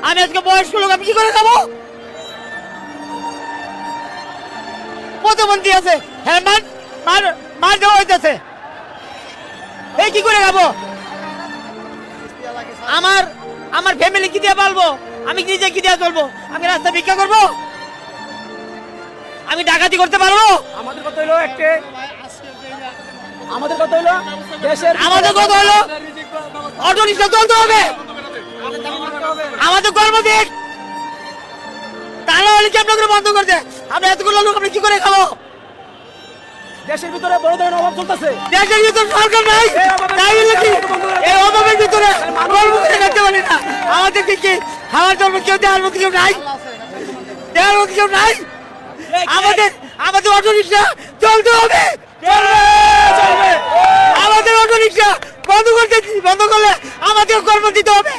আমি আজকে বয়স্ক লোক, আমি কি করে খাবো? প্রতিবন্ধী আছে, হ্যাঁ মার দেওয়া হইতেছে, এই কি করে খাবো? আমার ফ্যামিলি কি দিয়ে পালবো? আমি নিজে কি দিয়ে চলবো? আমি রাস্তা ভিক্ষা করবো? আমি ডাকাতি করতে পারবো? আমাদের কথা হলো দেশের অটো রিক্সা চলতে হবে, আমাদের কর্ম দিক, তাহলে হলে কি আপনাকে বন্ধ করছে? আমরা এতগুলো লোক আমরা কি করে খাবো? দেশের ভিতরে বড় ধরনের অভাব চলতেছে। দেশের ভিতরে সরকার নাই, তাই হলে কি এই অভাবের ভিতরে কর্ম করে করতে পারি না? আমাদের কি খাওয়ার জন্য কেউ দেওয়ার মতো কেউ নাই? দেওয়ার মতো কেউ নাই? আমাদের অটো রিক্সা চলতে হবে, আমাদের অটো রিক্সা বন্ধ করলে আমাদের কর্ম দিতে হবে।